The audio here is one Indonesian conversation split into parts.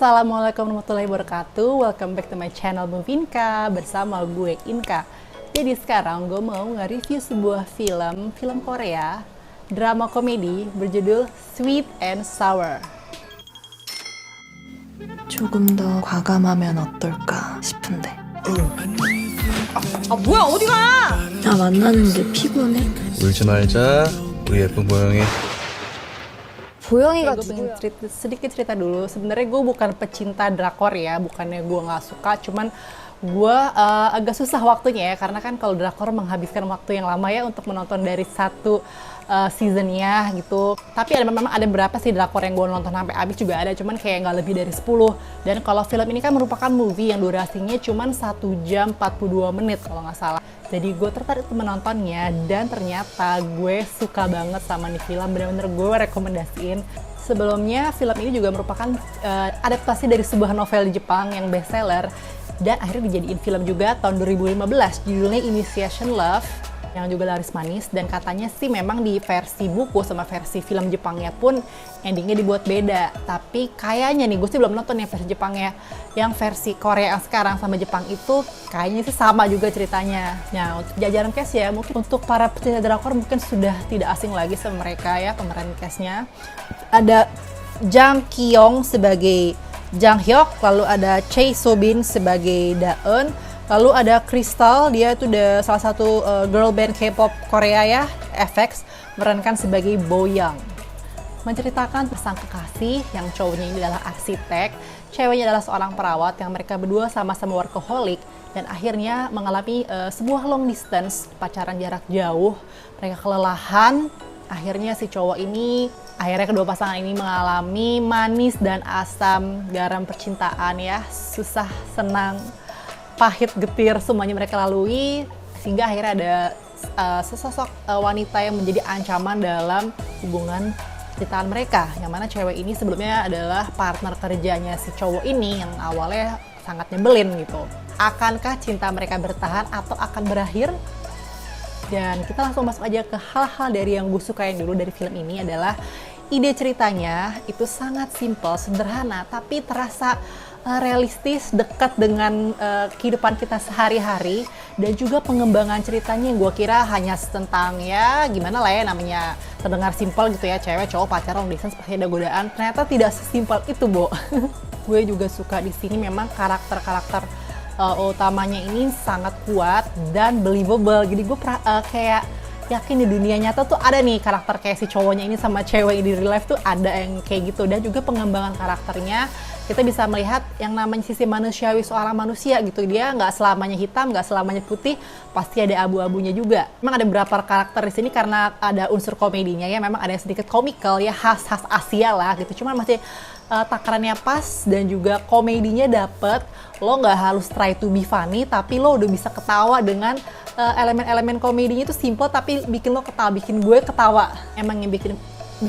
Assalamualaikum warahmatullahi wabarakatuh. Welcome back to my channel Movinka bersama gue Inka. Jadi sekarang gue mau nge-review sebuah film Korea, drama komedi berjudul Sweet and Sour. 조금 더 과감하면 어떨까 싶은데. 뭐야 어디가? 만나는 게 피곤해? 울지 말자. 우리 예쁜 보영이. 보영이가 Gue pengen sedikit cerita dulu. Sebenarnya gue bukan pecinta drakor ya, bukannya gue nggak suka, cuman gue agak susah waktunya ya, karena kan kalau drakor menghabiskan waktu yang lama ya untuk menonton dari satu seasonnya gitu. Tapi memang ada berapa sih drakor yang gue nonton sampai habis juga ada, cuman kayak nggak lebih dari 10. Dan kalau film ini kan merupakan movie yang durasinya cuman 1 jam 42 menit kalau nggak salah. Jadi gue tertarik untuk menontonnya dan ternyata gue suka banget sama nih film, bener-bener gue rekomendasiin. Sebelumnya film ini juga merupakan adaptasi dari sebuah novel di Jepang yang bestseller dan akhirnya dijadiin film juga tahun 2015, judulnya Initiation Love, yang juga laris manis. Dan katanya sih memang di versi buku sama versi film Jepangnya pun endingnya dibuat beda. Tapi kayaknya nih, gue sih belum nonton yang versi Jepangnya. Yang versi Korea yang sekarang sama Jepang itu kayaknya sih sama juga ceritanya. Nah, untuk jajaran cast ya, mungkin untuk para pecinta drakor mungkin sudah tidak asing lagi sama mereka ya, pemeran castnya. Ada Jang Ki-young sebagai Jang Hyuk, lalu ada Choi So-bin sebagai Da-eun, lalu ada Crystal, dia itu udah salah satu girl band K-pop Korea ya, FX, memerankan sebagai Bo-young. Menceritakan tentang kekasih yang cowoknya ini adalah arsitek, ceweknya adalah seorang perawat, yang mereka berdua sama-sama workaholic dan akhirnya mengalami sebuah long distance, pacaran jarak jauh. Mereka kelelahan, akhirnya si cowok ini, akhirnya kedua pasangan ini mengalami manis dan asam garam percintaan ya, susah, senang, pahit, getir, semuanya mereka lalui, sehingga akhirnya ada sesosok wanita yang menjadi ancaman dalam hubungan percintaan mereka, yang mana cewek ini sebelumnya adalah partner kerjanya si cowok ini yang awalnya sangat nyebelin gitu. Akankah cinta mereka bertahan atau akan berakhir? Dan kita langsung masuk aja ke hal-hal dari yang gue sukain dulu dari film ini adalah ide ceritanya itu sangat simple, sederhana, tapi terasa realistis, dekat dengan kehidupan kita sehari-hari. Dan juga pengembangan ceritanya yang gue kira hanya tentang ya gimana lah ya, namanya terdengar simpel gitu ya, cewek cowok pacaran long distance pasti ada godaan. Ternyata tidak sesimpel itu, Bo. Gue juga suka di sini memang karakter-karakter utamanya ini sangat kuat dan believable. Jadi gue kayak yakin di dunia nyata tuh ada nih karakter kayak si cowoknya ini sama cewek di real life tuh ada yang kayak gitu. Dan juga pengembangan karakternya, kita bisa melihat yang namanya sisi manusiawi seorang manusia gitu. Dia nggak selamanya hitam, nggak selamanya putih, pasti ada abu-abunya juga. Memang ada beberapa karakter di sini karena ada unsur komedinya ya, memang ada yang sedikit komikal ya, khas-khas Asia lah gitu. Cuman masih takarannya pas dan juga komedinya dapet. Lo nggak harus try to be funny, tapi lo udah bisa ketawa dengan elemen-elemen komedinya itu simple tapi bikin lo ketawa, bikin gue ketawa. Emang yang bikin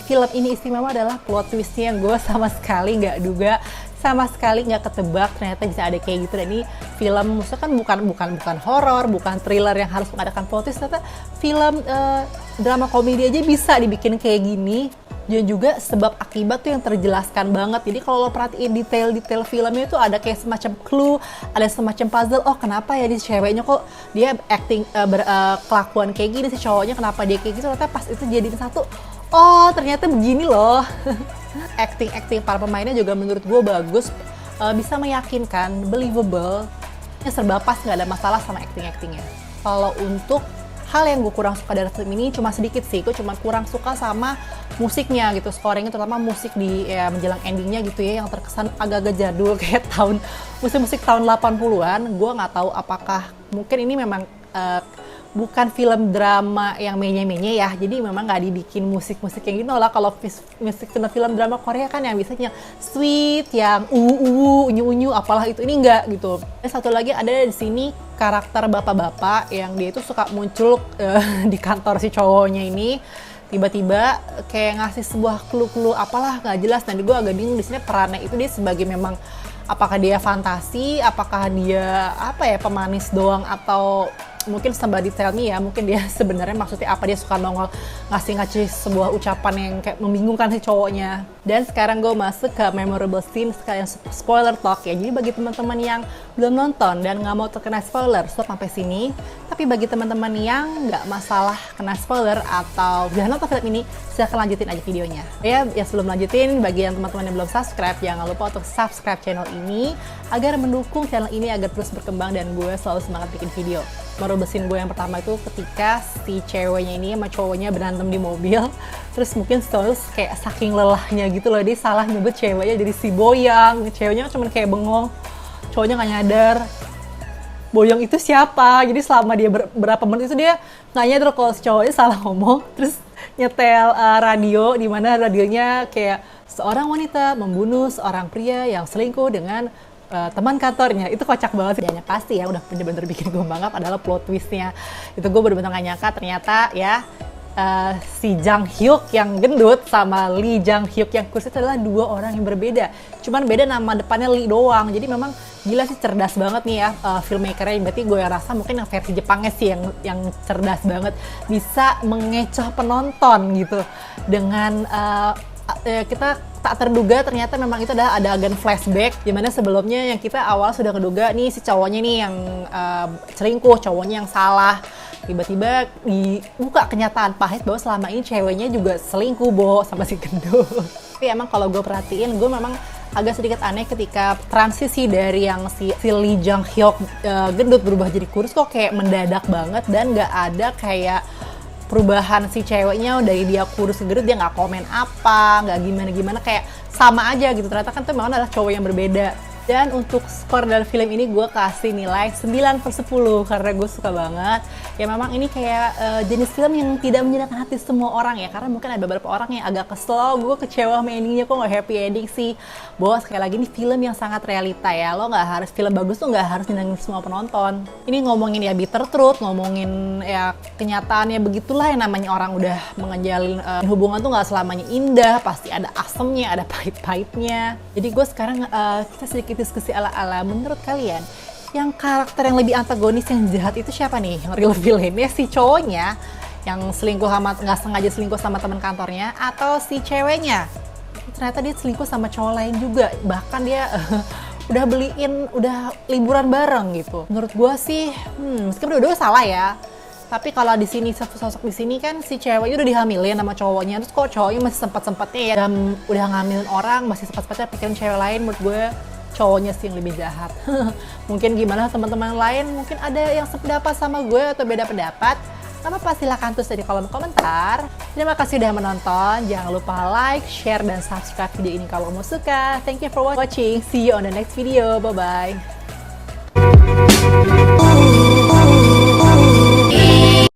film ini istimewa adalah plot twistnya yang gue sama sekali nggak duga, sama sekali nggak ketebak ternyata bisa ada kayak gitu. Dan ini film maksudnya kan bukan horor, bukan thriller yang harus mengadakan plot twist, ternyata film drama komedi aja bisa dibikin kayak gini. Dan juga sebab akibat tuh yang terjelaskan banget. Jadi kalau lo perhatiin detail-detail filmnya itu ada kayak semacam clue, ada semacam puzzle. Oh kenapa ya di ceweknya kok dia acting kelakuan kayak gini, si cowoknya kenapa dia kayak gitu. Ternyata pas itu jadiin satu, oh ternyata begini loh. Acting para pemainnya juga menurut gue bagus, bisa meyakinkan, believable, serba pas, nggak ada masalah sama actingnya. Kalau untuk hal yang gue kurang suka dari film ini cuma sedikit sih, gue cuma kurang suka sama musiknya gitu, scoringnya, terutama musik di ya, menjelang endingnya gitu ya, yang terkesan agak-agak jadul kayak musik-musik tahun 80-an. Gue nggak tahu apakah mungkin ini memang bukan film drama yang menye-menye ya, jadi memang nggak dibikin musik-musik yang gitu lah. Kalau musik film drama Korea kan yang biasanya sweet, yang unyu-unyu apalah itu, ini enggak gitu. Dan satu lagi ada di sini karakter bapak-bapak yang dia itu suka muncul di kantor si cowoknya ini, tiba-tiba kayak ngasih sebuah clue-clue apalah nggak jelas. Dan gue agak bingung di sini perannya itu dia sebagai memang apakah dia fantasi, apakah dia apa ya pemanis doang, atau mungkin somebody tell me ya, mungkin dia sebenarnya maksudnya apa, dia suka nongol ngasih sebuah ucapan yang kayak membingungkan si cowoknya. Dan sekarang gue masuk ke memorable scene sekalian spoiler talk ya. Jadi bagi teman-teman yang belum nonton dan nggak mau terkena spoiler, stop sampai sini. Tapi bagi teman-teman yang nggak masalah kena spoiler atau udah nonton film ini, silahkan lanjutin aja videonya. Ya sebelum lanjutin, bagi yang teman-teman yang belum subscribe, jangan lupa untuk subscribe channel ini agar mendukung channel ini agar terus berkembang dan gue selalu semangat bikin video. Memorable scene gue yang pertama itu ketika si ceweknya ini sama cowoknya berantem di mobil, terus mungkin terus kayak saking lelahnya gitu loh, dia salah nyebut ceweknya jadi si Boyang. Ceweknya cuma kayak bengong, cowoknya nggak nyadar Boyang itu siapa. Jadi selama dia berapa menit itu dia nggak nyadar kalau si cowoknya salah ngomong, terus nyetel radio di mana radionya kayak seorang wanita membunuh seorang pria yang selingkuh dengan teman kantornya. Itu kocak banget sih. Dan yang pasti ya udah bener-bener bikin gue bangga adalah plot twistnya. Itu gue bener-bener gak nyangka ternyata ya si Jang Hyuk yang gendut sama Lee Jang Hyuk yang kurus itu adalah dua orang yang berbeda. Cuman beda nama depannya Lee doang. Jadi memang gila sih, cerdas banget nih ya filmmakernya. Berarti gue rasa mungkin yang versi Jepangnya sih yang cerdas banget, bisa mengecoh penonton gitu dengan kita tak terduga ternyata memang itu adalah ada agen flashback, dimana sebelumnya yang kita awal sudah keduga nih si cowoknya nih yang selingkuh, cowoknya yang salah. Tiba-tiba dibuka kenyataan pahit bahwa selama ini ceweknya juga selingkuh sama si gendut. Tapi emang kalau gue perhatiin, gue memang agak sedikit aneh ketika transisi dari yang si Lee Jang Hyuk gendut berubah jadi kurus kok kayak mendadak banget, dan gak ada kayak perubahan si ceweknya dari dia kurus ke gendut, dia nggak komen apa, nggak gimana-gimana, kayak sama aja gitu. Ternyata kan itu memang adalah cowok yang berbeda. Dan untuk skor dari film ini gue kasih nilai 9/10 karena gue suka banget. Ya memang ini kayak jenis film yang tidak menyenangkan hati semua orang ya, karena mungkin ada beberapa orang yang agak kesel, gue kecewa sama endingnya, kok nggak happy ending sih. Bahwa sekali lagi ini film yang sangat realita ya, lo nggak harus, film bagus tuh nggak harus nyenengin semua penonton. Ini ngomongin ya bitter truth, ngomongin ya kenyataannya begitulah, yang namanya orang udah menjalin hubungan tuh nggak selamanya indah, pasti ada asemnya, ada pahit-pahitnya. Jadi gue sekarang kita sedikit diskusi ala-ala, menurut kalian yang karakter yang lebih antagonis, yang jahat itu siapa nih? Yang real villainnya si cowoknya yang selingkuh sama, nggak sengaja selingkuh sama teman kantornya, atau si ceweknya ternyata dia selingkuh sama cowok lain juga, bahkan dia udah beliin, udah liburan bareng gitu. Menurut gue sih meskipun dua-dua salah ya, tapi kalau di sini sosok di sini kan si ceweknya udah dihamilin sama cowoknya, terus kok cowoknya masih sempat-sempatnya ya udah ngambilin orang, masih sempat-sempatnya pikirin cewek lain. Menurut gue cowoknya sih yang lebih jahat. Mungkin gimana teman-teman lain, mungkin ada yang sependapat sama gue atau beda pendapat, nggak apa-apa, silahkan tulis di kolom komentar. Terima kasih udah menonton, jangan lupa like, share, dan subscribe video ini kalau kamu suka. Thank you for watching, see you on the next video, bye bye.